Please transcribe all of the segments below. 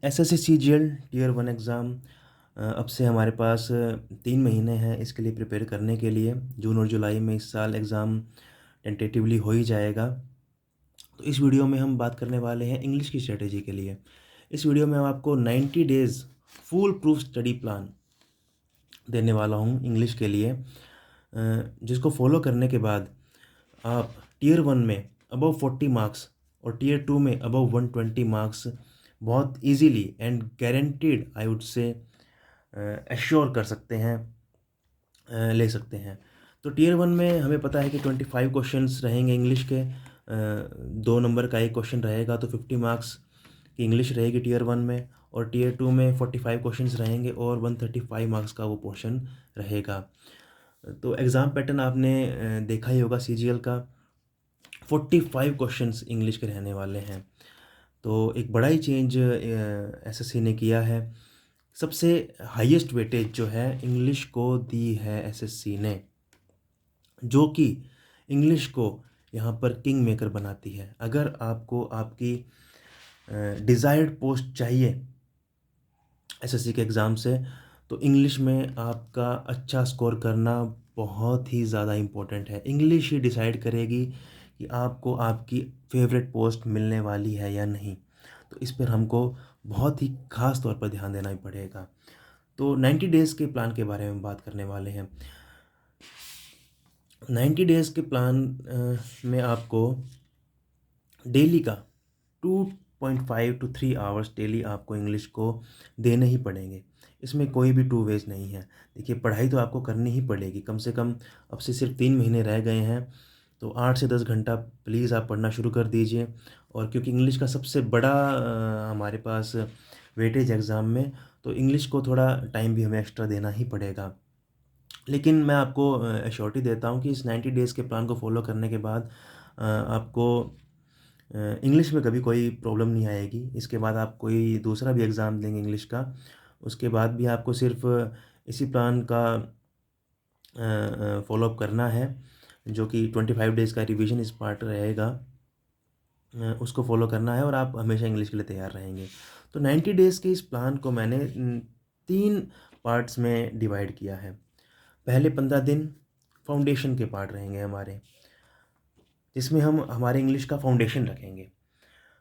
SSC CGL tier 1 exam अब से हमारे पास 3 महीने हैं इसके लिए प्रिपेयर करने के लिए। जून और जुलाई में इस साल एग्ज़ाम टेंटेटिवली हो ही जाएगा। तो इस वीडियो में हम बात करने वाले हैं इंग्लिश की स्ट्रेटजी के लिए। इस वीडियो में मैं आपको 90 डेज़ फूल प्रूफ स्टडी प्लान देने वाला हूँ इंग्लिश के लिए, जिसको फॉलो करने के बाद आप टियर 1 में अबव 40 मार्क्स और टियर 2 में अबव 120 मार्क्स बहुत easily and guaranteed I would say assure कर सकते हैं, ले सकते हैं। तो टियर 1 में हमें पता है कि 25 क्वेश्चंस रहेंगे इंग्लिश के, 2 नंबर का एक क्वेश्चन रहेगा, तो 50 मार्क्स की इंग्लिश रहेगी टियर 1 में। और टियर 2 में 45 क्वेश्चंस रहेंगे और 135 मार्क्स का वो पोर्शन रहेगा। तो एग्ज़ाम पैटर्न आपने देखा ही होगा सीजीएल का, 45 क्वेश्चंस इंग्लिश के रहने वाले हैं। तो एक बड़ा ही चेंज एसएससी ने किया है। सबसे हाईएस्ट वेटेज जो है इंग्लिश को दी है एसएससी ने, जो कि इंग्लिश को यहाँ पर किंग मेकर बनाती है। अगर आपको आपकी डिज़ायर्ड पोस्ट चाहिए एसएससी के एग्ज़ाम से, तो इंग्लिश में आपका अच्छा स्कोर करना बहुत ही ज़्यादा इम्पोर्टेंट है। इंग्लिश ही डिसाइड करेगी कि आपको आपकी फेवरेट पोस्ट मिलने वाली है या नहीं। तो इस पर हमको बहुत ही ख़ास तौर पर ध्यान देना ही पड़ेगा। तो 90 डेज़ के प्लान के बारे में बात करने वाले हैं। 90 डेज़ के प्लान में आपको डेली का 2.5 टू 3 आवर्स डेली आपको इंग्लिश को देने ही पड़ेंगे। इसमें कोई भी टू वेज नहीं है। देखिए, पढ़ाई तो आपको करनी ही पड़ेगी। कम से कम अब से सिर्फ 3 महीने रह गए हैं, तो 8 से 10 घंटा प्लीज़ आप पढ़ना शुरू कर दीजिए। और क्योंकि इंग्लिश का सबसे बड़ा हमारे पास वेटेज एग्ज़ाम में, तो इंग्लिश को थोड़ा टाइम भी हमें एक्स्ट्रा देना ही पड़ेगा। लेकिन मैं आपको एश्योरिटी देता हूँ कि इस 90 डेज़ के प्लान को फॉलो करने के बाद आपको इंग्लिश में कभी कोई प्रॉब्लम नहीं आएगी। इसके बाद आप कोई दूसरा भी एग्ज़ाम देंगे इंग्लिश का, उसके बाद भी आपको सिर्फ इसी प्लान का फ़ॉलोअप करना है, जो कि 25 डेज़ का रिवीजन इस पार्ट रहेगा। उसको फ़ॉलो करना है और आप हमेशा इंग्लिश के लिए तैयार रहेंगे। तो 90 डेज़ के इस प्लान को मैंने 3 पार्ट्स में डिवाइड किया है। पहले 15 दिन फाउंडेशन के पार्ट रहेंगे हमारे, जिसमें हम हमारे इंग्लिश का फाउंडेशन रखेंगे।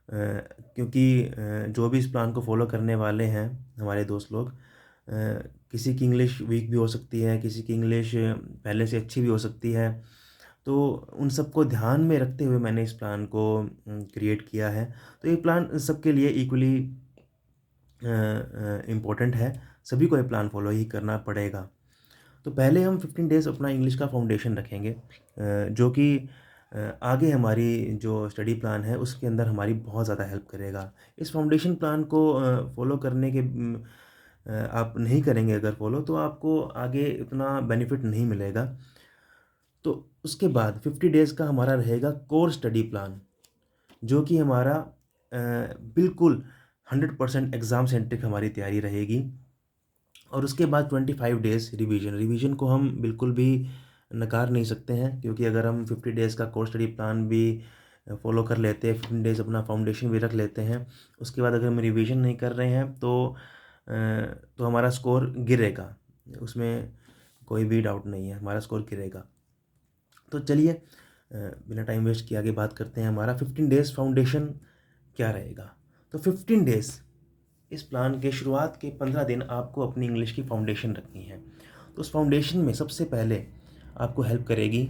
क्योंकि जो भी इस प्लान को फॉलो करने वाले हैं हमारे दोस्त लोग, किसी की इंग्लिश वीक भी हो सकती है, किसी की इंग्लिश पहले से अच्छी भी हो सकती है। तो उन सबको ध्यान में रखते हुए मैंने इस प्लान को क्रिएट किया है। तो ये प्लान सबके लिए इक्वली इम्पोर्टेंट है, सभी को ये प्लान फॉलो ही करना पड़ेगा। तो पहले हम 15 डेज़ अपना इंग्लिश का फाउंडेशन रखेंगे, जो कि आगे हमारी जो स्टडी प्लान है उसके अंदर हमारी बहुत ज़्यादा हेल्प करेगा। इस फाउंडेशन प्लान को फॉलो करने के आप नहीं करेंगे अगर फॉलो, तो आपको आगे उतना बेनिफिट नहीं मिलेगा। तो उसके बाद 50 डेज़ का हमारा रहेगा कोर स्टडी प्लान, जो कि हमारा बिल्कुल 100% एग्ज़ाम सेंट्रिक हमारी तैयारी रहेगी। और उसके बाद 25 डेज़ रिवीजन को हम बिल्कुल भी नकार नहीं सकते हैं, क्योंकि अगर हम 50 डेज़ का कोर्स स्टडी प्लान भी फॉलो कर लेते हैं, 15 डेज़ अपना फाउंडेशन भी रख लेते हैं, उसके बाद अगर हम रिवीजन नहीं कर रहे हैं तो हमारा स्कोर गिरेगा। उसमें कोई भी डाउट नहीं है, हमारा स्कोर गिरेगा। तो चलिए बिना टाइम वेस्ट किए आगे बात करते हैं। हमारा 15 डेज़ फाउंडेशन क्या रहेगा। तो 15 डेज़ इस प्लान के शुरुआत के 15 दिन आपको अपनी इंग्लिश की फाउंडेशन रखनी है। तो उस फाउंडेशन में सबसे पहले आपको हेल्प करेगी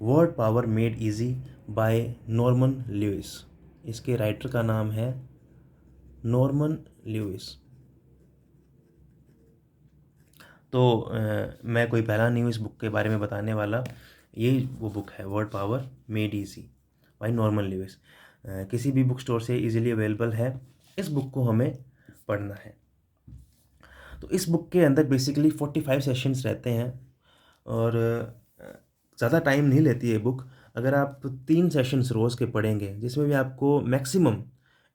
word power made easy bye Norman Lewis. इसके राइटर का नाम है नॉर्मन ल्यूइस। तो मैं कोई पहला नहीं हूँ इस बुक के बारे में बताने वाला। ये वो बुक है word power made easy bye Norman Lewis. किसी भी बुक स्टोर से इजीली अवेलेबल है। इस बुक को हमें पढ़ना है। तो इस बुक के अंदर बेसिकली 45 सेशंस रहते हैं और ज़्यादा टाइम नहीं लेती है बुक। अगर आप 3 सेशंस रोज़ के पढ़ेंगे, जिसमें भी आपको मैक्सिमम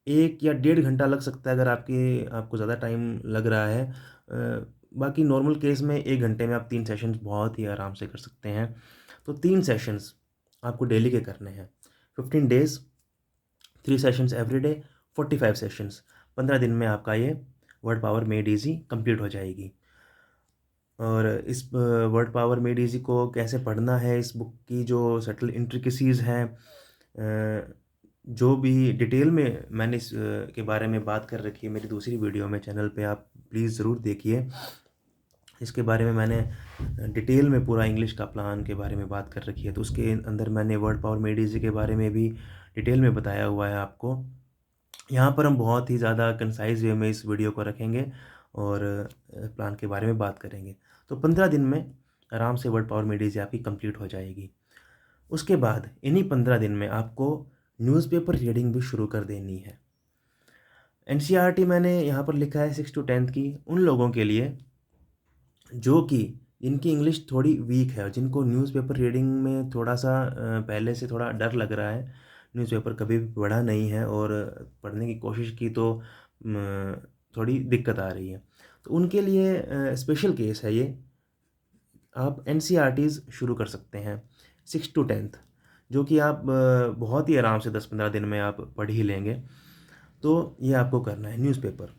1 या 1.5 घंटा लग सकता है, अगर आपको ज़्यादा टाइम लग रहा है। बाकी नॉर्मल केस में 1 घंटे में आप 3 सेशंस बहुत ही आराम से कर सकते हैं। तो 3 सेशंस आपको डेली के करने हैं। 15 days, 3 sessions every day, 45 sessions. 15 दिन में आपका ये word power made easy complete हो जाएगी। और इस वर्ड पावर मेड ईज़ी को कैसे पढ़ना है, इस बुक की जो सटल इंट्रिकेसीज़ हैं, जो भी डिटेल में मैंने के बारे में बात कर रखी है मेरी दूसरी वीडियो में चैनल पे, आप प्लीज़ ज़रूर देखिए। इसके बारे में मैंने डिटेल में पूरा इंग्लिश का प्लान के बारे में बात कर रखी है, तो उसके अंदर मैंने वर्ड पावर मेड ईज़ी के बारे में भी डिटेल में बताया हुआ है आपको। यहाँ पर हम बहुत ही ज़्यादा कंसाइज़ वे में इस वीडियो को रखेंगे और प्लान के बारे में बात करेंगे। तो 15 दिन में आराम से वर्ड पावर मेड ईज़ी आपकी कंप्लीट हो जाएगी। उसके बाद इन्हीं 15 दिन में आपको न्यूज़पेपर रीडिंग भी शुरू कर देनी है। एनसीईआरटी मैंने यहाँ पर लिखा है 6 टू 10th की उन लोगों के लिए जो कि जिनकी इंग्लिश थोड़ी वीक है, जिनको न्यूज़पेपर रीडिंग में थोड़ा-सा पहले से थोड़ा डर लग रहा है, न्यूज़पेपर कभी भी पढ़ा नहीं है और पढ़ने की कोशिश की तो थोड़ी दिक्कत आ रही है। तो उनके लिए स्पेशल केस है ये। आप एनसीईआरटीज़ शुरू कर सकते हैं 6 टू 10th, जो कि आप बहुत ही आराम से 10-15 दिन में आप पढ़ ही लेंगे। तो ये आपको करना है न्यूज़पेपर।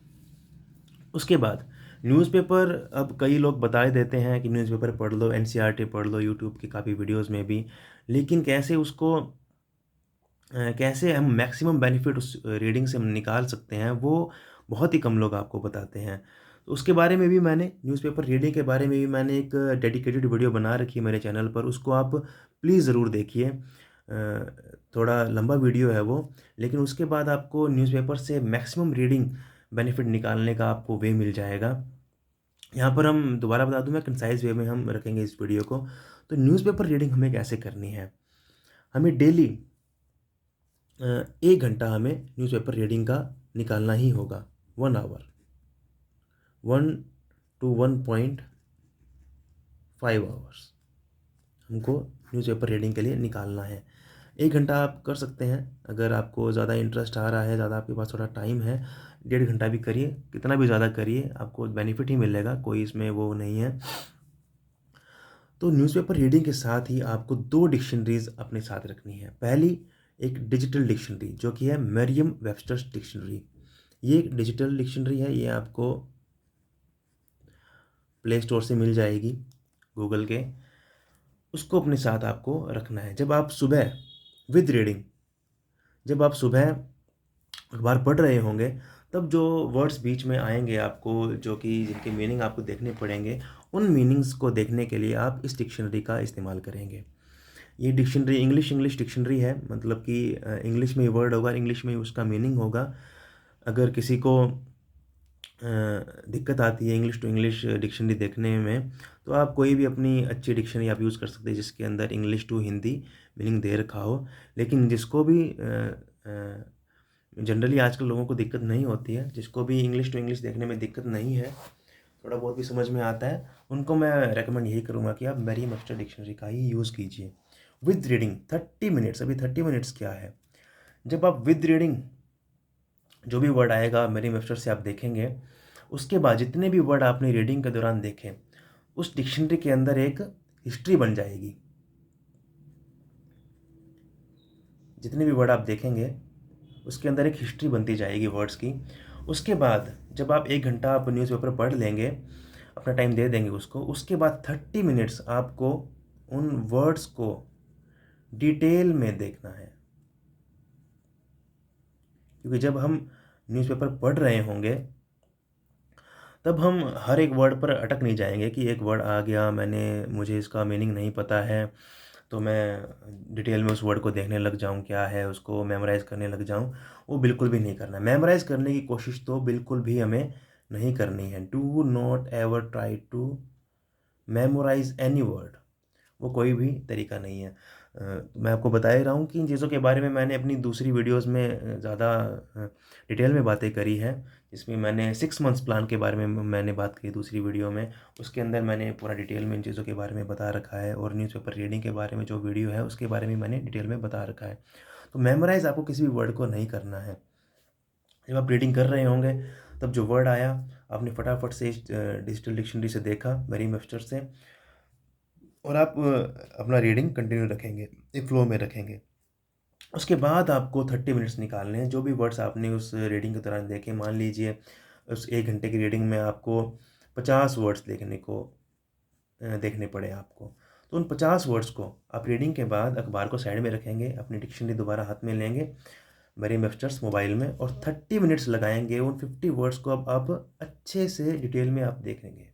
उसके बाद न्यूज़पेपर, अब कई लोग बता ही देते हैं कि न्यूज़पेपर पढ़ लो, एनसीईआरटी पढ़ लो, यूट्यूब की काफ़ी वीडियोज़ में भी, लेकिन कैसे उसको कैसे हम मैक्सिमम बेनिफिट उस रीडिंग से हम निकाल सकते हैं, वो बहुत ही कम लोग आपको बताते हैं। तो उसके बारे में भी मैंने, न्यूज़पेपर रीडिंग के बारे में भी मैंने एक डेडिकेटेड वीडियो बना रखी है मेरे चैनल पर, उसको आप प्लीज़ ज़रूर देखिए। थोड़ा लंबा वीडियो है वो, लेकिन उसके बाद आपको न्यूज़पेपर से मैक्सिमम रीडिंग बेनिफिट निकालने का आपको वे मिल जाएगा। यहाँ पर हम दोबारा बता दूँ मैं, कंसाइज़ वे में हम रखेंगे इस वीडियो को। तो न्यूज़पेपर रीडिंग हमें कैसे करनी है? हमें डेली 1 घंटा हमें न्यूज़पेपर रीडिंग का निकालना ही होगा। 1 आवर, 1 टू 1.5 आवर्स हमको न्यूज़पेपर रीडिंग के लिए निकालना है। 1 घंटा आप कर सकते हैं, अगर आपको ज़्यादा इंटरेस्ट आ रहा है, ज़्यादा आपके पास थोड़ा टाइम है, 1.5 घंटा भी करिए, कितना भी ज़्यादा करिए, आपको बेनिफिट ही मिलेगा, कोई इसमें वो नहीं है। तो न्यूज़पेपर रीडिंग के साथ ही आपको 2 डिक्शनरीज़ अपने साथ रखनी है। पहली, एक डिजिटल डिक्शनरी जो कि है मरियम वेबस्टर्स डिक्शनरी। ये एक डिजिटल डिक्शनरी है, ये आपको प्ले स्टोर से मिल जाएगी, गूगल के। उसको अपने साथ आपको रखना है। जब आप सुबह विद रीडिंग, जब आप सुबह अखबार पढ़ रहे होंगे, तब जो वर्ड्स बीच में आएँगे आपको, जो कि जिनके मीनिंग आपको देखने पड़ेंगे, उन मीनिंग्स को देखने के लिए आप इस डिक्शनरी का इस्तेमाल करेंगे। ये डिक्शनरी इंग्लिश डिक्शनरी है, मतलब कि इंग्लिश में ही वर्ड होगा, इंग्लिश में ही उसका मीनिंग होगा। अगर किसी को दिक्कत आती है इंग्लिश टू इंग्लिश डिक्शनरी देखने में, तो आप कोई भी अपनी अच्छी डिक्शनरी आप यूज़ कर सकते हैं जिसके अंदर इंग्लिश टू हिंदी मीनिंग दे रखा हो। लेकिन जिसको भी जनरली आजकल लोगों को दिक्कत नहीं होती है, जिसको भी इंग्लिश टू इंग्लिश देखने में दिक्कत नहीं है, थोड़ा बहुत भी समझ में आता है, उनको मैं रेकमेंड यही करूँगा कि आप मरियम वेबस्टर डिक्शनरी का ही यूज़ कीजिए। विद रीडिंग 30 मिनट्स, अभी 30 मिनट्स क्या है? जब आप विद रीडिंग जो भी वर्ड आएगा मरियम वेबस्टर से आप देखेंगे, उसके बाद जितने भी वर्ड आपने रीडिंग के दौरान देखे, उस डिक्शनरी के अंदर एक हिस्ट्री बन जाएगी। जितने भी वर्ड आप देखेंगे, उसके अंदर एक हिस्ट्री बनती जाएगी वर्ड्स की। उसके बाद जब आप 1 घंटा आप न्यूज़पेपर पढ़ लेंगे, अपना टाइम दे देंगे उसको, उसके बाद 30 मिनट्स आपको उन वर्ड्स को डिटेल में देखना है। क्योंकि जब हम न्यूज़पेपर पढ़ रहे होंगे, तब हम हर एक वर्ड पर अटक नहीं जाएंगे कि एक वर्ड आ गया, मुझे इसका मीनिंग नहीं पता है, तो मैं डिटेल में उस वर्ड को देखने लग जाऊं, क्या है, उसको मेमोराइज़ करने लग जाऊं। वो बिल्कुल भी नहीं करना है। मेमोराइज़ करने की कोशिश तो बिल्कुल भी हमें नहीं करनी है। Do not ever try to memorise any word, वो कोई भी तरीका नहीं है। मैं आपको बता ही रहा हूँ कि इन चीज़ों के बारे में मैंने अपनी दूसरी वीडियोस में ज़्यादा डिटेल में बातें करी है, जिसमें मैंने 6 मंथ्स प्लान के बारे में मैंने बात की दूसरी वीडियो में। उसके अंदर मैंने पूरा डिटेल में इन चीज़ों के बारे में बता रखा है, और न्यूज़पेपर रीडिंग के बारे में जो वीडियो है उसके बारे में मैंने डिटेल में बता रखा है। तो मेमोराइज़ आपको किसी भी वर्ड को नहीं करना है। जब आप रीडिंग कर रहे होंगे, तब जो वर्ड आया आपने फटाफट से इस डिजिटल डिक्शनरी से देखा, मरियम वेबस्टर से, और आप अपना रीडिंग कंटिन्यू रखेंगे, एक फ्लो में रखेंगे। उसके बाद आपको 30 मिनट्स निकालने हैं। जो भी वर्ड्स आपने उस रीडिंग के दौरान देखे, मान लीजिए उस 1 घंटे की रीडिंग में आपको 50 वर्ड्स देखने पड़े आपको। तो उन 50 वर्ड्स को आप रीडिंग के बाद अखबार को साइड में रखेंगे, अपनी डिक्शनरी दोबारा हाथ में लेंगे, मरीम-वेब्स्टर्स मोबाइल में, और 30 मिनट्स लगाएँगे। उन 50 वर्ड्स को अब आप अच्छे से डिटेल में आप देखेंगे।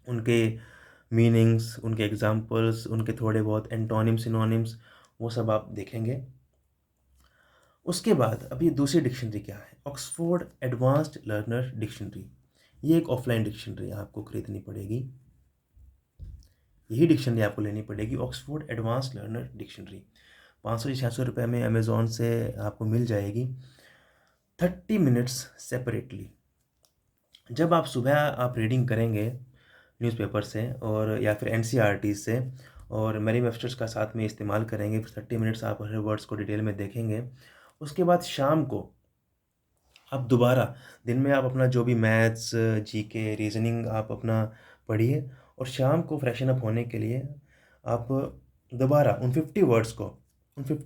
उनके मीनिंग्स, उनके एग्ज़ाम्पल्स, उनके थोड़े बहुत एंटोनिम, सिनोनिम्स, वो सब आप देखेंगे। उसके बाद अब ये दूसरी डिक्शनरी क्या है? Oxford advanced learner dictionary. ये एक ऑफ़लाइन डिक्शनरी आपको खरीदनी पड़ेगी। यही डिक्शनरी आपको लेनी पड़ेगी, ऑक्सफोर्ड एडवांस्ड लर्नर डिक्शनरी। 500 या 600 रुपये में अमेज़न से आपको मिल जाएगी। 30 मिनट्स सेपरेटली। जब आप सुबह आप रीडिंग करेंगे न्यूज़पेपर से और या फिर एनसीईआरटी से, और मरीम-वेब्स्टर्स का साथ में इस्तेमाल करेंगे, फिर 30 मिनट्स आप हर वर्ड्स को डिटेल में देखेंगे। उसके बाद शाम को आप दोबारा, दिन में आप अपना जो भी मैथ्स, जीके, रीज़निंग आप अपना पढ़िए, और शाम को फ्रेशन अप होने के लिए आप दोबारा उन 50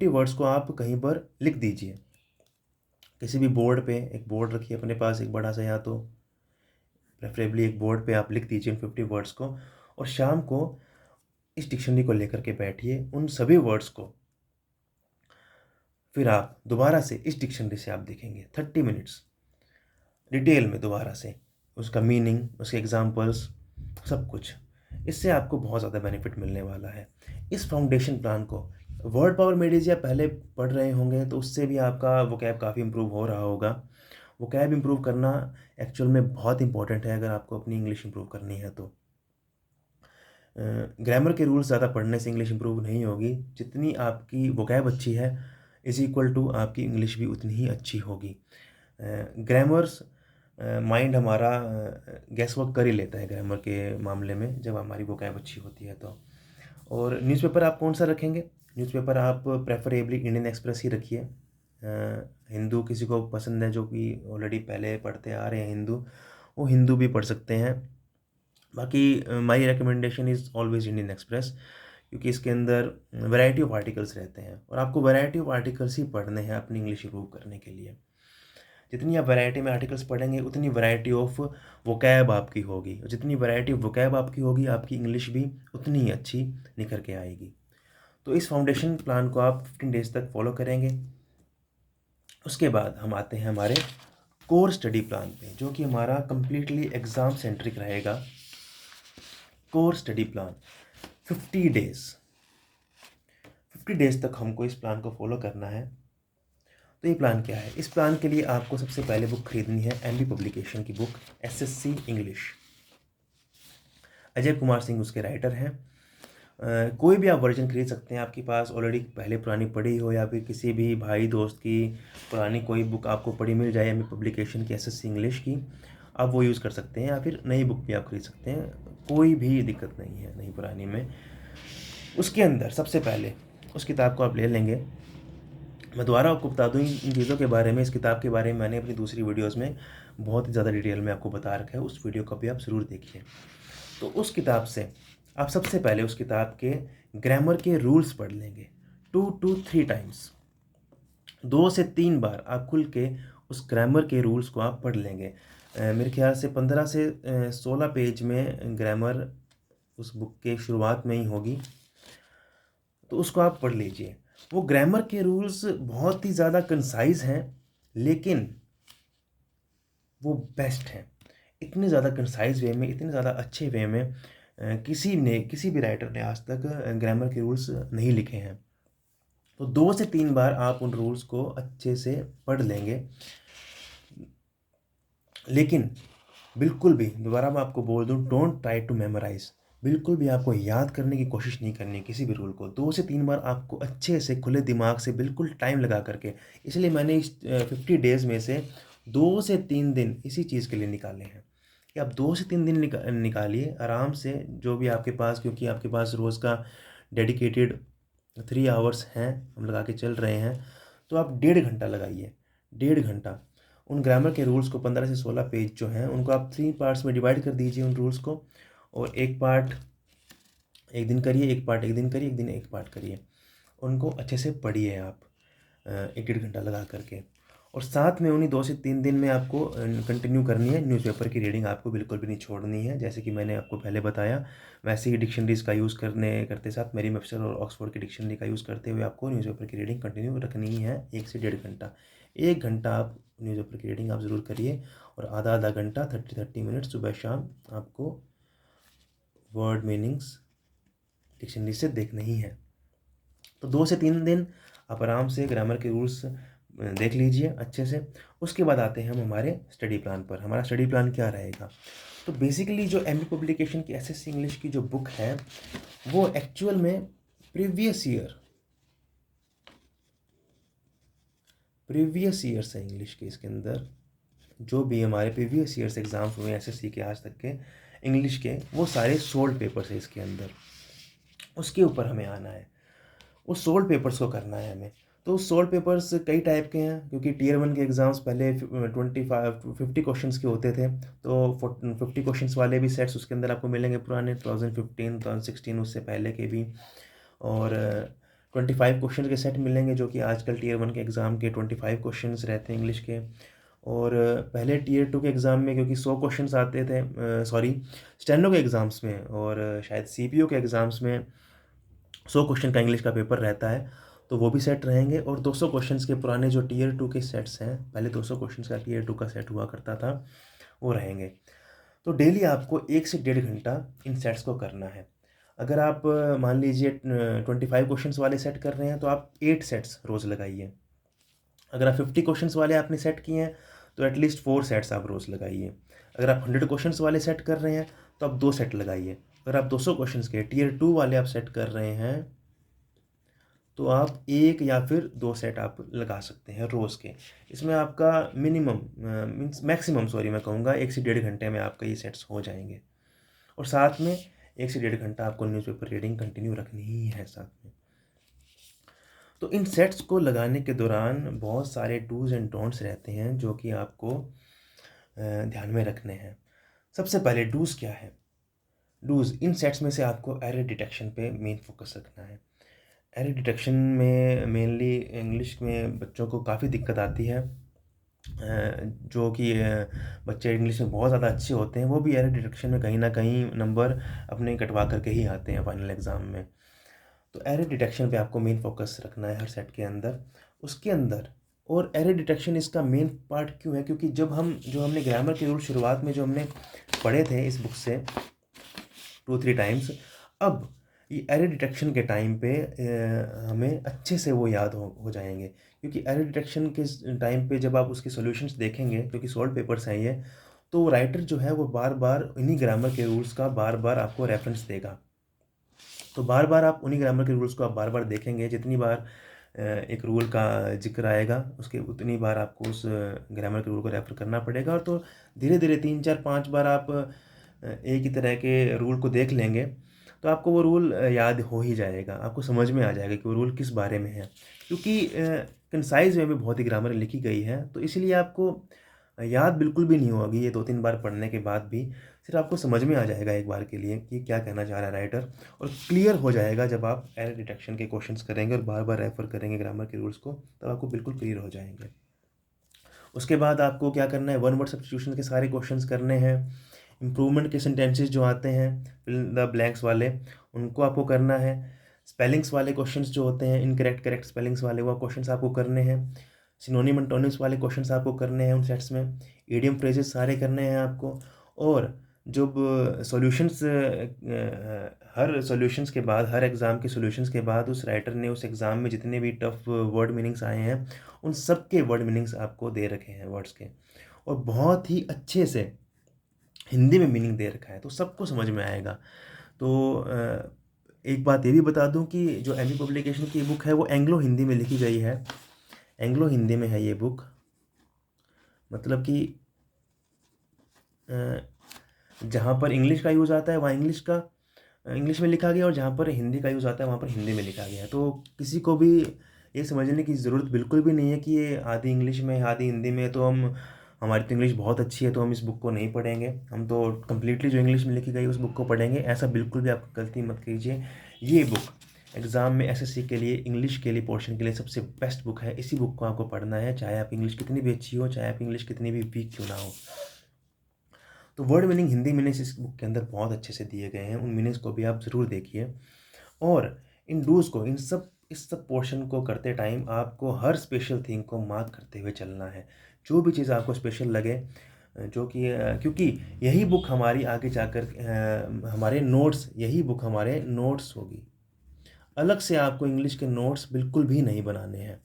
वर्ड्स को आप कहीं पर लिख दीजिए। किसी भी बोर्ड पे, एक बोर्ड रखिए अपने पास, एक बड़ा-सा, या तो प्रेफ़रेबली एक बोर्ड पे आप लिख दीजिए उन 50 वर्ड्स को, और शाम को इस डिक्शनरी को लेकर के बैठिए। उन सभी वर्ड्स को फिर आप दोबारा से इस डिक्शनरी से आप देखेंगे 30 मिनट्स डिटेल में दोबारा से, उसका मीनिंग, उसके एग्ज़ाम्पल्स, सब कुछ। इससे आपको बहुत ज़्यादा बेनिफिट मिलने वाला है। इस फाउंडेशन प्लान को वर्ड पावर मेडिज़ आप पहले पढ़ रहे होंगे, तो उससे भी आपका वोकैब काफ़ी इम्प्रूव हो रहा होगा। वोकैब इम्प्रूव करना एक्चुअल में बहुत इंपॉर्टेंट है अगर आपको अपनी इंग्लिश इम्प्रूव करनी है तो। ग्रामर के रूल्स ज़्यादा पढ़ने से इंग्लिश इम्प्रूव नहीं होगी। जितनी आपकी वोकैब अच्छी है, इज़ इक्वल टू आपकी इंग्लिश भी उतनी ही अच्छी होगी। ग्रामर्स माइंड हमारा गेस वर्क कर ही लेता है ग्रामर के मामले में, जब हमारी वोकैब अच्छी होती है तो। और न्यूज़पेपर आप कौन सा रखेंगे? न्यूज़पेपर आप प्रेफरेबली इंडियन एक्सप्रेस ही रखिए। हिंदू किसी को पसंद है, जो कि ऑलरेडी पहले पढ़ते आ रहे हैं हिंदू, वो हिंदू भी पढ़ सकते हैं। बाकी my recommendation is always Indian express, क्योंकि इसके अंदर वैरायटी ऑफ आर्टिकल्स रहते हैं, और आपको वैरायटी ऑफ आर्टिकल्स ही पढ़ने हैं अपनी इंग्लिश इम्प्रूव करने के लिए। जितनी आप वैरायटी में आर्टिकल्स पढ़ेंगे, उतनी वैरायटी ऑफ वोकैब आपकी होगी, और जितनी वैरायटी ऑफ वोकैब आपकी होगी, आपकी इंग्लिश भी उतनी ही अच्छी निखर के आएगी। तो इस फाउंडेशन प्लान को आप 15 डेज़ तक फॉलो करेंगे। उसके बाद हम आते हैं हमारे कोर स्टडी प्लान पे, जो कि हमारा कंप्लीटली एग्ज़ाम सेंट्रिक रहेगा। Core study plan 50 days, 50 days तक हमको इस प्लान को फॉलो करना है। तो ये प्लान क्या है? इस प्लान के लिए आपको सबसे पहले बुक खरीदनी है, एमबी पब्लिकेशन की book, SSC English. Ajay Kumar Singh उसके राइटर हैं। कोई भी आप वर्जन खरीद सकते हैं, आपके पास ऑलरेडी पहले पुरानी पड़ी हो, या फिर किसी भी भाई दोस्त की पुरानी कोई बुक आपको पड़ी मिल जाए एमबी पब्लिकेशन की एसएससी इंग्लिश की, आप वो यूज़ कर सकते हैं, या फिर नई बुक भी आप खरीद सकते हैं। कोई भी दिक्कत नहीं है नई पुरानी में। उसके अंदर सबसे पहले उस किताब को आप ले लेंगे। मैं दोबारा आपको बता दूँ इन चीज़ों के बारे में, इस किताब के बारे में मैंने अपनी दूसरी वीडियोज़ में बहुत ही ज़्यादा डिटेल में आपको बता रखा है, उस वीडियो को भी आप ज़रूर देखिए। तो उस किताब से आप सबसे पहले उस किताब के ग्रामर के रूल्स पढ़ लेंगे 2 to 3 टाइम्स। 2 से 3 बार आप खुल के उस ग्रामर के रूल्स को आप पढ़ लेंगे। मेरे ख्याल से 15 से 16 पेज में ग्रामर उस बुक के शुरुआत में ही होगी, तो उसको आप पढ़ लीजिए। वो ग्रामर के रूल्स बहुत ही ज़्यादा कंसाइज़ हैं, लेकिन वो बेस्ट हैं। इतने ज़्यादा कंसाइज़ वे में, इतने ज़्यादा अच्छे वे में किसी भी राइटर ने आज तक ग्रामर के रूल्स नहीं लिखे हैं। तो 2 से 3 बार आप उन रूल्स को अच्छे से पढ़ लेंगे। लेकिन बिल्कुल भी, दोबारा मैं आपको बोल दूँ, डोंट ट्राई टू मेमोराइज़। बिल्कुल भी आपको याद करने की कोशिश नहीं करनी किसी भी रूल को। 2 से 3 बार आपको अच्छे से खुले दिमाग से बिल्कुल टाइम लगा करके, इसलिए मैंने इस 50 डेज़ में से 2 से 3 दिन इसी चीज़ के लिए निकाले हैं, कि आप 2 से 3 दिन निकालिए आराम से, जो भी आपके पास, क्योंकि आपके पास रोज़ का डेडिकेटेड 3 आवर्स हैं, हम लगा के चल रहे हैं, तो आप 1.5 घंटा लगाइए। 1.5 घंटा उन ग्रामर के रूल्स को, 15 से 16 पेज जो हैं, उनको आप 3 पार्ट्स में डिवाइड कर दीजिए उन रूल्स को, और एक पार्ट एक दिन करिए, एक पार्ट एक दिन करिए, एक दिन एक पार्ट करिए। उनको अच्छे से पढ़िए आप। 1 डेढ़ घंटा लगा करके। और साथ में उन्हीं 2 से 3 दिन में आपको कंटिन्यू करनी है, न्यूज़पेपर की रीडिंग आपको बिल्कुल भी नहीं छोड़नी है। जैसे कि मैंने आपको पहले बताया, वैसे ही डिक्शनरीज़ का यूज़ करते साथ मेरी वेबस्टर और ऑक्सफोर्ड की डिक्शनरी का यूज़ करते हुए आपको न्यूज़पेपर की रीडिंग कंटिन्यू रखनी ही है 1 से डेढ़ घंटा। 1 घंटा आप न्यूज़पेपर की रीडिंग आप ज़रूर करिए, और आधा-आधा घंटा 30-30 मिनट सुबह-शाम आपको वर्ड मीनिंग्स डिक्शनरी से देखना ही है। तो 2 से 3 दिन आप आराम से ग्रामर के रूल्स देख लीजिए अच्छे से। उसके बाद आते हैं हम हमारे स्टडी प्लान पर। हमारा स्टडी प्लान क्या रहेगा? तो बेसिकली जो एमपी पब्लिकेशन की एसएससी इंग्लिश की जो बुक है, वो एक्चुअल में प्रीवियस ईयर्स है इंग्लिश के। इसके अंदर जो भी हमारे प्रीवियस ईयर्स एग्ज़ाम्स हुए एसएससी के आज तक के इंग्लिश के, वो सारे सोल्ड पेपर्स है इसके अंदर। उसके ऊपर हमें आना है, उस सोल्ड पेपर्स को करना है हमें। तो सोल्ड पेपर्स कई टाइप के हैं, क्योंकि टियर 1 के एग्ज़ाम्स पहले 50 क्वेश्चंस के होते थे। तो 50 क्वेश्चंस वाले भी सेट्स उसके अंदर आपको मिलेंगे पुराने 2015, 2016, उससे पहले के भी। और 25 क्वेश्चन के सेट मिलेंगे, जो कि आजकल टियर 1 के एग्ज़ाम के 25 क्वेश्चंस रहते हैं इंग्लिश के। और पहले टियर 2 के एग्ज़ाम में क्योंकि 100 क्वेश्चंस आते थे, स्टेनो के एग्ज़ाम्स में और शायद सीपीओ के एग्ज़ाम्स में 100 क्वेश्चन का इंग्लिश का पेपर रहता है, तो वो भी सेट रहेंगे। और 200 क्वेश्चंस के पुराने जो टियर 2 के सेट्स हैं, पहले 200 क्वेश्चंस का टियर 2 का सेट हुआ करता था, वो रहेंगे। तो डेली आपको 1 से डेढ़ घंटा इन सेट्स को करना है। अगर आप मान लीजिए 25 क्वेश्चंस वाले सेट कर रहे हैं, तो आप 8 सेट्स रोज़ लगाइए। अगर आप 50 क्वेश्चंस वाले आपने सेट किए हैं, तो एटलीस्ट 4 सेट्स आप रोज़ लगाइए। अगर आप 100 क्वेश्चंस वाले सेट कर रहे हैं, तो आप 2 सेट लगाइए। अगर आप 200 क्वेश्चंस के टियर 2 वाले आप सेट कर रहे हैं, तो आप 1 या फिर 2 सेट आप लगा सकते हैं रोज़ के। इसमें आपका मिनिमम मैक्सिमम मैं कहूँगा 1 से डेढ़ घंटे में आपका ये सेट्स हो जाएंगे। और साथ में 1 से डेढ़ घंटा आपको न्यूज़पेपर रीडिंग कंटिन्यू रखनी ही है साथ में। तो इन सेट्स को लगाने के दौरान बहुत सारे डूज़ एंड डोंट्स रहते हैं, जो कि आपको ध्यान में रखने हैं। सबसे पहले डूज़ क्या है? डूज़, इन सेट्स में से आपको एरर डिटेक्शन पे मेन फोकस रखना है। एरर डिटेक्शन में मेनली इंग्लिश में बच्चों को काफ़ी दिक्कत आती है। जो कि बच्चे इंग्लिश में बहुत ज़्यादा अच्छे होते हैं, वो भी एरर डिटेक्शन में कहीं न कहीं नंबर अपने कटवा करके ही आते हैं फाइनल एग्ज़ाम में। तो एरर डिटेक्शन पे आपको मेन फोकस रखना है हर सेट के अंदर। उसके अंदर और एरर डिटेक्शन इसका मेन पार्ट क्यों है? क्योंकि जो हमने ग्रामर के रूल शुरुआत में जो हमने पढ़े थे इस बुक से 2-3 टाइम्स, अब ये एरर डिटेक्शन के टाइम पे हमें अच्छे से वो याद हो जाएँगे। क्योंकि एरर डिटेक्शन के टाइम पे जब आप उसके सॉल्यूशंस देखेंगे, क्योंकि सॉल्व पेपर्स हैं ये, तो राइटर जो है वो बार-बार इन्हीं ग्रामर के रूल्स का बार-बार आपको रेफ़रेंस देगा। तो बार-बार आप उन्हीं ग्रामर के रूल्स को आप बार-बार देखेंगे, जितनी बार एक रूल का ज़िक्र आएगा, उसके उतनी बार आपको उस ग्रामर के रूल को रेफ़र करना पड़ेगा। और तो धीरे-धीरे 3, 4, 5 बार आप एक ही तरह के रूल को देख लेंगे, तो आपको वो रूल याद हो ही जाएगा। आपको समझ में आ जाएगा कि वो रूल किस बारे में है। क्योंकि कंसाइज़ वे में बहुत ही ग्रामर लिखी गई है, तो इसलिए आपको याद बिल्कुल भी नहीं होगी ये 2-3 बार पढ़ने के बाद भी। सिर्फ़ आपको समझ में आ जाएगा एक बार के लिए कि क्या कहना चाह रहा है राइटर, और क्लियर हो जाएगा जब आप एरर डिटेक्शन के क्वेश्चंस करेंगे और बार-बार रेफ़र करेंगे ग्रामर के रूल्स को, तब आपको बिल्कुल क्लियर हो जाएँगे। उसके बाद आपको क्या करना है, वन वर्ड सब्स्टिट्यूशन के सारे क्वेश्चंस करने हैं। इम्प्रूवमेंट के सेंटेंसेस जो आते हैं फिल द ब्लैंक्स वाले, उनको आपको करना है। स्पेलिंग्स वाले क्वेश्चंस जो होते हैं, इनकरेक्ट करेक्ट स्पेलिंग्स वाले, वो क्वेश्चंस आपको करने हैं। सिनोनिम एंटोनिम्स वाले क्वेश्चंस आपको करने हैं उन सेट्स में। इडियम फ्रेजेस सारे करने हैं आपको। और जब सॉल्यूशंस हर सॉल्यूशंस के बाद, हर एग्ज़ाम के सॉल्यूशंस के बाद उस राइटर ने उस एग्ज़ाम में जितने भी टफ वर्ड मीनिंग्स आए हैं, उन सब के वर्ड मीनिंग्स आपको दे रखे हैं वर्ड्स के, और बहुत ही अच्छे से हिंदी में मीनिंग दे रखा है, तो सबको समझ में आएगा। तो एक बात ये भी बता दूं कि जो एमी पब्लिकेशन की बुक है वो एंग्लो हिंदी में लिखी गई है। एंग्लो हिंदी में है ये बुक, मतलब कि जहाँ पर इंग्लिश का यूज़ आता है वहाँ इंग्लिश में लिखा गया, और जहाँ पर हिंदी का यूज़ आता है वहाँ पर हिंदी में लिखा गया है। तो किसी को भी ये समझने की ज़रूरत बिल्कुल भी नहीं है कि ये आधी इंग्लिश में आधी हिंदी में, तो हमारी तो इंग्लिश बहुत अच्छी है तो हम इस बुक को नहीं पढ़ेंगे, हम तो कम्प्लीटली जो इंग्लिश में लिखी गई उस बुक को पढ़ेंगे। ऐसा बिल्कुल भी आप गलती मत कीजिए। ये बुक एग्ज़ाम में एसएससी के लिए, इंग्लिश के लिए, पोर्शन के लिए सबसे बेस्ट बुक है। इसी बुक को आपको पढ़ना है, चाहे आप इंग्लिश कितनी भी अच्छी हो, चाहे आप इंग्लिश कितनी भी वीक क्यों ना हो। तो वर्ड मीनिंग, हिंदी मीनिंग्स इस बुक के अंदर बहुत अच्छे से दिए गए हैं। उन मीनिंग्स को भी आप ज़रूर देखिए। और इन डूज़ को, इस सब पोर्शन को करते टाइम आपको हर स्पेशल थिंग को मार्क करते हुए चलना है। जो भी चीज़ आपको स्पेशल लगे, जो कि क्योंकि यही बुक हमारी आगे जाकर हमारे नोट्स, यही बुक हमारे नोट्स होगी। अलग से आपको इंग्लिश के नोट्स बिल्कुल भी नहीं बनाने हैं।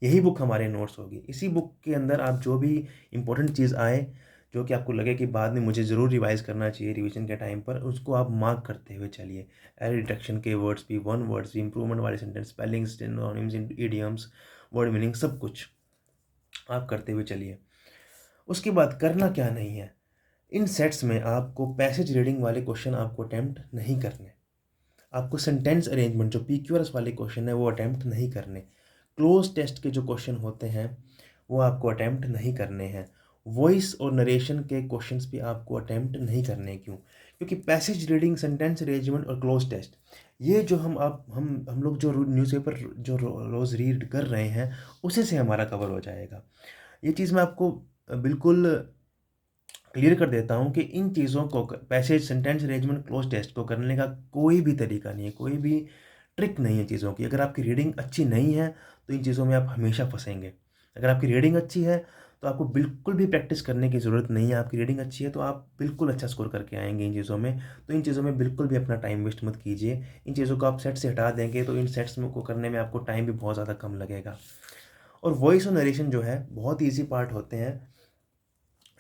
यही बुक हमारे नोट्स होगी। इसी बुक के अंदर आप जो भी इम्पोर्टेंट चीज़ आए, जो कि आपको लगे कि बाद में मुझे ज़रूर रिवाइज़ करना चाहिए रिवीजन के टाइम पर, उसको आप मार्क करते हुए चलिए। एरर डिटेक्शन के वर्ड्स भी, वन वर्ड्स भी, इंप्रूवमेंट वाले sentence, spellings, synonyms, idioms, word meaning, सब कुछ आप करते हुए चलिए। उसके बाद करना क्या नहीं है, इन सेट्स में आपको पैसेज रीडिंग वाले क्वेश्चन आपको अटेम्प्ट नहीं करने। आपको सेंटेंस अरेंजमेंट, जो पीक्यूआरएस वाले क्वेश्चन है, वो अटेम्प्ट नहीं करने। क्लोज टेस्ट के जो क्वेश्चन होते हैं वो आपको अटेम्प्ट नहीं करने हैं। वॉइस और नरेशन के क्वेश्चंस भी आपको अटेम्प्ट नहीं करने। क्यों? क्योंकि पैसेज रीडिंग, सेंटेंस अरेंजमेंट और क्लोज टेस्ट, ये जो हम लोग जो न्यूज़पेपर जो रोज़ रीड कर रहे हैं, उसी से हमारा कवर हो जाएगा। ये चीज़ मैं आपको बिल्कुल क्लियर कर देता हूँ कि इन चीज़ों को, passage, sentence arrangement, cloze test को करने का कोई भी तरीका नहीं है, कोई भी ट्रिक नहीं है चीज़ों की। अगर आपकी रीडिंग अच्छी नहीं है तो इन चीज़ों में आप हमेशा फंसेंगे। अगर आपकी रीडिंग अच्छी है तो आपको बिल्कुल भी प्रैक्टिस करने की ज़रूरत नहीं है। आपकी रीडिंग अच्छी है तो आप बिल्कुल अच्छा स्कोर करके आएंगे इन चीज़ों में। तो इन चीज़ों में बिल्कुल भी अपना टाइम वेस्ट मत कीजिए। इन चीज़ों को आप सेट से हटा देंगे तो इन सेट्स में को करने में आपको टाइम भी बहुत ज़्यादा कम लगेगा। और वॉइस और नरेशन जो है, बहुत ईजी पार्ट होते हैं।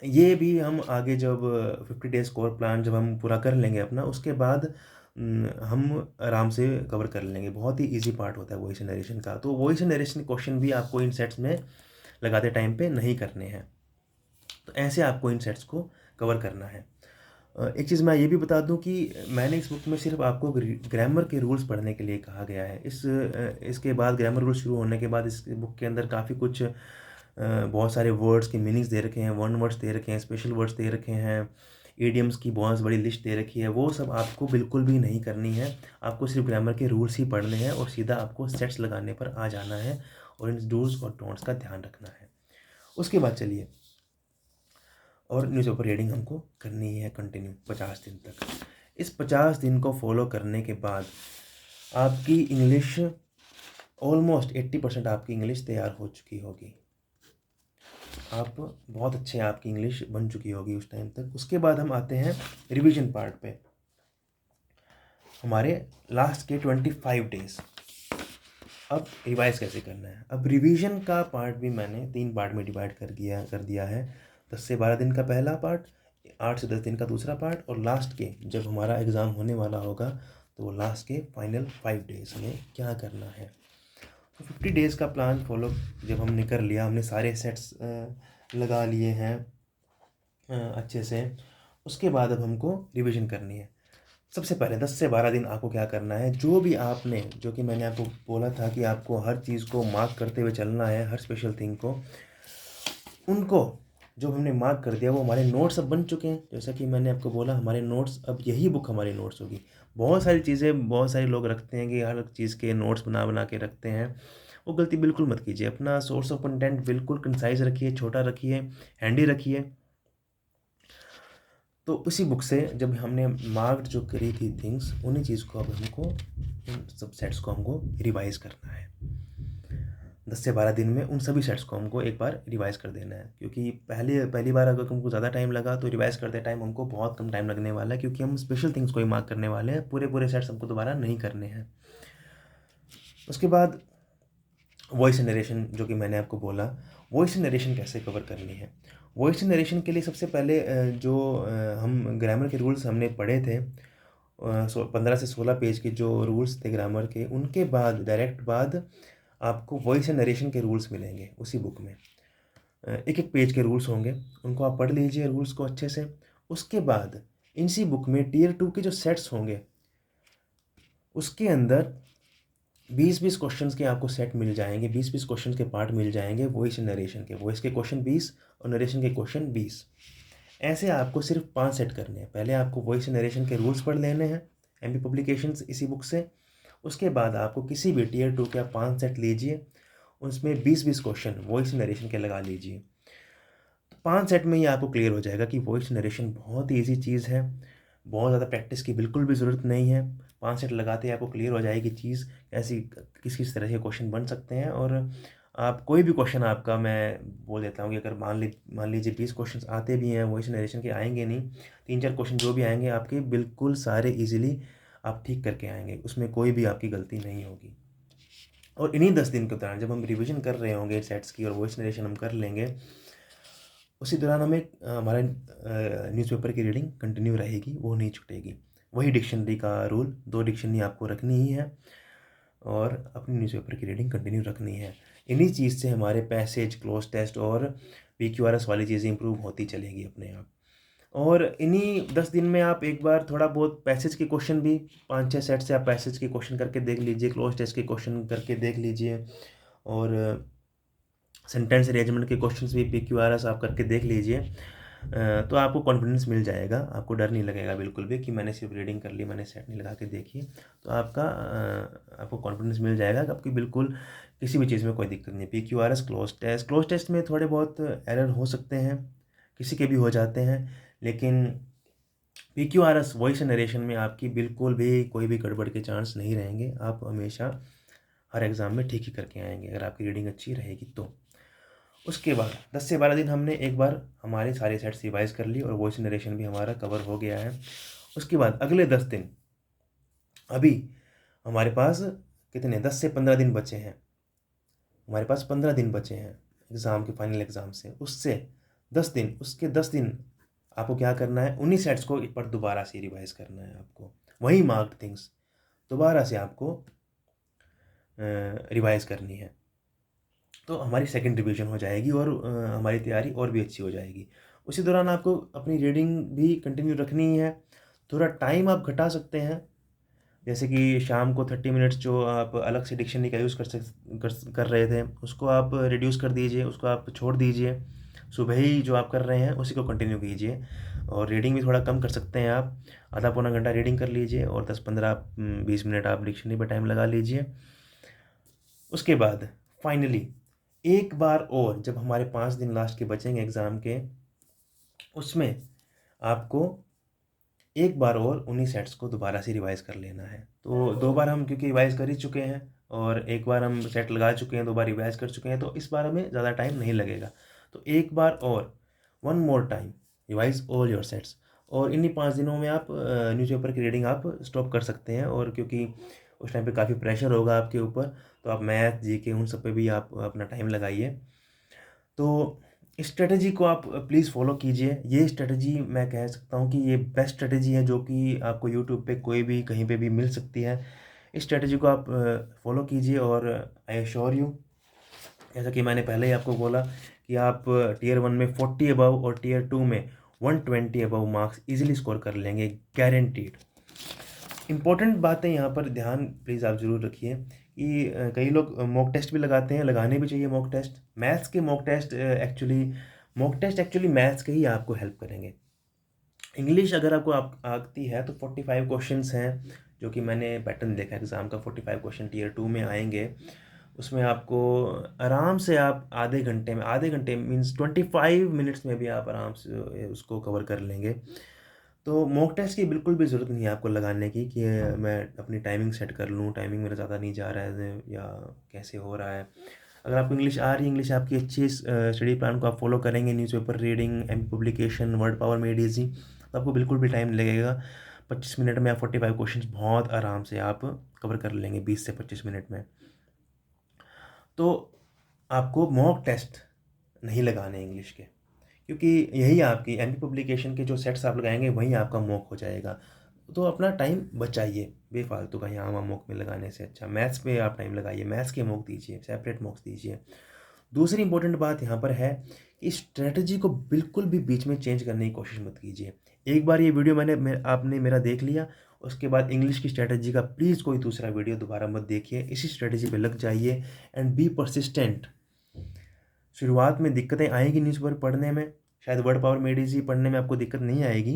ये भी हम आगे जब 50 डेज़ कोर प्लान जब हम पूरा कर लेंगे अपना, उसके बाद हम आराम से कवर कर लेंगे। बहुत ही ईज़ी पार्ट होता है वॉइस नरेशन का। तो वॉइस नरेशन क्वेश्चन भी आपको इन सेट्स में लगाते टाइम पे नहीं करने हैं। तो ऐसे आपको इन सेट्स को कवर करना है। एक चीज़ मैं ये भी बता दूं कि मैंने इस बुक में सिर्फ आपको ग्रामर के रूल्स पढ़ने के लिए कहा गया है। इसके बाद ग्रामर रूल्स शुरू होने के बाद इस बुक के अंदर काफ़ी कुछ बहुत सारे वर्ड्स के मीनिंग्स दे रखे हैं, वन वर्ड्स दे रखे हैं, स्पेशल वर्ड्स दे रखे हैं, इडियम्स की बहुत बड़ी लिस्ट दे रखी है। वो सब आपको बिल्कुल भी नहीं करनी है। आपको सिर्फ ग्रामर के रूल्स ही पढ़ने हैं और सीधा आपको सेट्स लगाने पर आ जाना है और इन डूज और डोंट्स का ध्यान रखना है। उसके बाद चलिए, और न्यूज़पेपर रीडिंग हमको करनी है कंटिन्यू 50 दिन तक। इस 50 दिन को फॉलो करने के बाद आपकी इंग्लिश ऑलमोस्ट 80% आपकी इंग्लिश तैयार हो चुकी होगी। आप बहुत अच्छे, आपकी इंग्लिश बन चुकी होगी उस टाइम तक। उसके बाद हम आते हैं रिवीजन पार्ट पे। हमारे लास्ट के 25 डेज़, अब रिवाइज कैसे करना है। अब रिवीजन का पार्ट भी मैंने 3 पार्ट में डिवाइड कर दिया है। 10 से 12 दिन का पहला पार्ट, 8 से 10 दिन का दूसरा पार्ट, और लास्ट के जब हमारा एग्ज़ाम होने वाला होगा तो वो लास्ट के फाइनल 5 डेज़ में क्या करना है। तो 50 डेज़ का प्लान फॉलो जब हमने कर लिया, हमने सारे सेट्स लगा लिए हैं अच्छे से, उसके बाद अब हमको रिवीजन करनी है। सबसे पहले 10 से 12 दिन आपको क्या करना है, जो भी आपने, जो कि मैंने आपको बोला था कि आपको हर चीज़ को मार्क करते हुए चलना है, हर स्पेशल थिंग को, उनको जो हमने मार्क कर दिया वो हमारे नोट्स अब बन चुके हैं। जैसा कि मैंने आपको बोला, हमारे नोट्स, अब यही बुक हमारी नोट्स होगी। बहुत सारी चीज़ें, बहुत सारे लोग रखते हैं कि हर चीज़ के नोट्स बना बना के रखते हैं। वो गलती बिल्कुल मत कीजिए। अपना सोर्स ऑफ कंटेंट बिल्कुल कंसाइज रखिए, छोटा रखिए, हैंडी रखिए। तो उसी बुक से जब हमने मार्क्ड जो करी थी थिंग्स, उन्हीं चीज़ को अब हमको, उन सब सेट्स को हमको रिवाइज़ करना है। 10 से 12 दिन में उन सभी सेट्स को हमको एक बार रिवाइज़ कर देना है। क्योंकि पहली बार अगर हमको ज़्यादा टाइम लगा तो रिवाइज़ करते टाइम हमको बहुत कम टाइम लगने वाला है, क्योंकि हम स्पेशल थिंग्स को ही मार्क करने वाले हैं। पूरे सेट्स हमको दोबारा नहीं करने हैं। उसके बाद वॉइस नरेशन, जो कि मैंने आपको बोला, वॉइस नरेशन कैसे कवर करनी है। वॉइस नरेशन के लिए सबसे पहले हम ग्रामर के रूल्स हमने पढ़े थे, 15 से 16 पेज के जो रूल्स थे ग्रामर के, उनके बाद डायरेक्ट बाद आपको वॉइस नरेशन के रूल्स मिलेंगे उसी बुक में। एक एक पेज के रूल्स होंगे, उनको आप पढ़ लीजिए रूल्स को अच्छे से। उसके बाद इसी बुक में टियर 2 के जो सेट्स होंगे, उसके अंदर 20-20 क्वेश्चंस के आपको सेट मिल जाएंगे, 20-20 क्वेश्चन के पार्ट मिल जाएंगे वॉइस नरेशन के। वॉइस के क्वेश्चन 20 और नरेशन के क्वेश्चन 20। ऐसे आपको सिर्फ 5 सेट करने हैं। पहले आपको वॉइस नरेशन के रूल्स पढ़ लेने हैं, एमपी पब्लिकेशंस इसी बुक से। उसके बाद आपको किसी भी टियर 2 के आप 5 सेट लीजिए, उसमें 20-20 क्वेश्चन वॉइस नरेशन के लगा लीजिए। 5 सेट में ही आपको क्लियर हो जाएगा कि वॉइस नरेशन बहुत ही ईज़ी चीज़ है, बहुत ज़्यादा प्रैक्टिस की बिल्कुल भी ज़रूरत नहीं है। 5 सेट लगाते ही आपको क्लियर हो जाएगी चीज़, कैसी किस-किस तरह के क्वेश्चन बन सकते हैं। और आप कोई भी क्वेश्चन आपका, मैं बोल देता हूँ कि अगर मान लीजिए 20 क्वेश्चंस आते भी हैं, वॉइस नरेशन के आएँगे नहीं, 3-4 क्वेश्चन जो भी आएँगे आपके बिल्कुल सारे ईज़िली आप ठीक करके आएँगे, उसमें कोई भी आपकी गलती नहीं होगी। और इन्हीं 10 दिन के दौरान जब हम रिवीजन कर रहे होंगे सेट्स की और वॉइस नरेशन हम कर लेंगे, उसी दौरान हमें हमारा न्यूज़पेपर की रीडिंग कंटिन्यू रहेगी, वो नहीं छूटेगी। वही डिक्शनरी का रूल, 2 डिक्शनरी आपको रखनी ही है और अपनी न्यूज़पेपर की रीडिंग कंटिन्यू रखनी है। इन्हीं चीज़ से हमारे पैसेज, क्लोज टेस्ट और पीक्यूआरएस वाली चीज़ें इंप्रूव होती चलेगी अपने आप। और इन्हीं 10 दिन में आप एक बार थोड़ा बहुत पैसेज के क्वेश्चन भी 5-6 सेट से आप पैसेज के क्वेश्चन करके देख लीजिए, क्लोज टेस्ट के क्वेश्चन करके देख लीजिए और सेंटेंस अरेंजमेंट के क्वेश्चंस भी पीक्यूआरएस आप करके देख लीजिए। तो आपको कॉन्फिडेंस मिल जाएगा, आपको डर नहीं लगेगा बिल्कुल भी कि मैंने सिर्फ रीडिंग कर ली, मैंने सेट नहीं लगा के देखी। तो आपको कॉन्फिडेंस मिल जाएगा कि आपकी बिल्कुल किसी भी चीज़ में कोई दिक्कत नहीं। पीक्यूआरएस, क्लोज टेस्ट में थोड़े बहुत एरर हो सकते हैं, किसी के भी हो जाते हैं, लेकिन पीक्यूआरएस वॉइस नरेशन में आपकी बिल्कुल भी कोई भी गड़बड़ के चांस नहीं रहेंगे। आप हमेशा हर एग्ज़ाम में ठीक ही करके आएँगे, अगर आपकी रीडिंग अच्छी रहेगी तो। उसके बाद 10 से 12 दिन हमने एक बार हमारे सारे सेट्स रिवाइज़ कर लिए और वॉइस नरेशन भी हमारा कवर हो गया है। उसके बाद अगले 10 दिन, अभी हमारे पास कितने 10 से 15 दिन बचे हैं। हमारे पास 15 दिन बचे हैं एग्ज़ाम के, फाइनल एग्ज़ाम से। उससे 10 दिन, उसके 10 दिन आपको क्या करना है, उन्हीं सेट्स को एक बार दोबारा से रिवाइज़ करना है आपको। वही मार्क्ड थिंग्स दोबारा से आपको रिवाइज़ करनी है। तो हमारी सेकंड रिवीजन हो जाएगी और हमारी तैयारी और भी अच्छी हो जाएगी। उसी दौरान आपको अपनी रीडिंग भी कंटिन्यू रखनी ही है। थोड़ा टाइम आप घटा सकते हैं, जैसे कि शाम को 30 मिनट्स जो आप अलग से डिक्शनरी का यूज़ कर रहे थे, उसको आप रिड्यूस कर दीजिए, उसको आप छोड़ दीजिए। सुबह ही जो आप कर रहे हैं, उसी को कंटिन्यू कीजिए और रीडिंग भी थोड़ा कम कर सकते हैं आप। आधा पौना घंटा रीडिंग कर लीजिए और 10-15-20 मिनट आप डिक्शनरी पे टाइम लगा लीजिए। उसके बाद फाइनली एक बार और जब हमारे 5 दिन लास्ट के बचेंगे एग्ज़ाम के, उसमें आपको एक बार और उन्हीं सेट्स को दोबारा से रिवाइज़ कर लेना है। तो 2 बार हम क्योंकि रिवाइज़ कर ही चुके हैं और एक बार हम सेट लगा चुके हैं, 2 बार रिवाइज़ कर चुके हैं, तो इस बार हमें ज़्यादा टाइम नहीं लगेगा। तो एक बार और, one more time, revise all your sets. और इन्हीं 5 दिनों में आप न्यूज़पेपर की रीडिंग आप स्टॉप कर सकते हैं। और क्योंकि उस टाइम पे काफ़ी प्रेशर होगा आपके ऊपर, तो आप मैथ, जीके उन सब पे भी आप अपना टाइम लगाइए। तो इस स्ट्रैटेजी को आप प्लीज़ फ़ॉलो कीजिए। ये स्ट्रैटेजी मैं कह सकता हूँ कि ये बेस्ट स्ट्रैटेजी है, जो कि आपको यूट्यूब पे कोई भी कहीं पे भी मिल सकती है। इस स्ट्रैटेजी को आप फ़ॉलो कीजिए और आई एश्योर यू, जैसा कि मैंने पहले ही आपको बोला कि आप टियर 1 में 40 अबव और टियर 2 में 120 अबव मार्क्स ईज़िली स्कोर कर लेंगे, गारंटीड। इम्पोर्टेंट बातें यहाँ पर ध्यान प्लीज़ आप ज़रूर रखिए कि कई लोग मॉक टेस्ट भी लगाते हैं, लगाने भी चाहिए मॉक टेस्ट। मैथ्स के मॉक टेस्ट एक्चुअली मैथ्स के ही आपको हेल्प करेंगे। इंग्लिश अगर आपको आती है तो 45 क्वेश्चंस हैं, जो कि मैंने पैटर्न देखा है एग्ज़ाम का। 45 क्वेश्चन टियर 2 में आएँगे। उसमें आपको आराम से आप आधे घंटे मीन्स 25 मिनट्स में भी आप आराम से उसको कवर कर लेंगे। तो मॉक टेस्ट की बिल्कुल भी ज़रूरत नहीं है आपको लगाने की कि मैं अपनी टाइमिंग सेट कर लूँ, टाइमिंग मेरा ज़्यादा नहीं जा रहा है या कैसे हो रहा है। अगर आपको इंग्लिश आ रही है, इंग्लिश आपकी अच्छी स्टडी प्लान को आप फॉलो करेंगे, newspaper reading, MP publication, word power made easy, तो आपको बिल्कुल भी टाइम नहीं लगेगा। 25 मिनट में आप 45 क्वेश्चंस बहुत आराम से आप कवर कर लेंगे 20 से 25 मिनट में। तो आपको मॉक टेस्ट नहीं लगाने इंग्लिश के, क्योंकि यही आपकी एमपी पब्लिकेशन के जो सेट्स आप लगाएँगे वही आपका मॉक हो जाएगा। तो अपना टाइम बचाइए बेफ़ालतू का यहाँ-वहाँ मॉक में लगाने से अच्छा मैथ्स पे आप टाइम लगाइए, मैथ्स के मॉक दीजिए, सेपरेट मॉक्स दीजिए। दूसरी इम्पोर्टेंट बात यहाँ पर है कि स्ट्रैटेजी को बिल्कुल भी बीच में चेंज करने की कोशिश मत कीजिए। एक बार ये वीडियो आपने मेरा देख लिया, उसके बाद इंग्लिश की स्ट्रैटेजी का प्लीज़ कोई दूसरा वीडियो दोबारा मत देखिए। इसी स्ट्रैटेजी पे लग जाइए एंड बी परसिस्टेंट। शुरुआत में दिक्कतें आएँगी न्यूज़पेपर पढ़ने में, शायद वर्ड पावर मेड ईज़ी पढ़ने में आपको दिक्कत नहीं आएगी,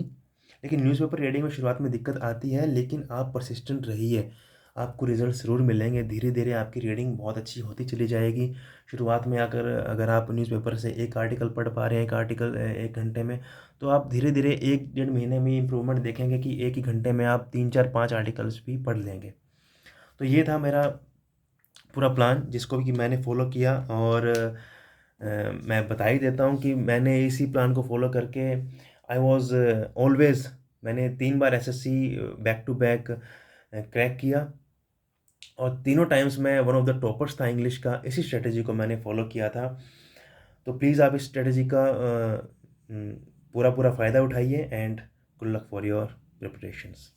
लेकिन न्यूज़पेपर रीडिंग में शुरुआत में दिक्कत आती है, लेकिन आप परसिस्टेंट रहिए। आपको रिज़ल्ट ज़रूर मिलेंगे। धीरे-धीरे आपकी रीडिंग बहुत अच्छी होती चली जाएगी। शुरुआत में अगर आप न्यूज़पेपर से 1 आर्टिकल पढ़ पा रहे हैं, 1 आर्टिकल 1 घंटे में, तो आप धीरे-धीरे 1 डेढ़ महीने में इम्प्रूवमेंट देखेंगे कि 1 ही घंटे में आप 3, 4, 5 आर्टिकल्स भी पढ़ लेंगे। तो ये था मेरा पूरा प्लान जिसको कि मैंने फ़ॉलो किया और मैं बता ही देता हूँ कि मैंने इसी प्लान को फ़ॉलो करके आई वाज़ ऑलवेज़ मैंने 3 बार SSC back to back crack किया और तीनों टाइम्स मैं वन ऑफ द टॉपर्स था इंग्लिश का। इसी स्ट्रैटेजी को मैंने फ़ॉलो किया था। तो प्लीज़ आप इस स्ट्रैटेजी का उम, पूरा फ़ायदा उठाइए and good luck for your preparations.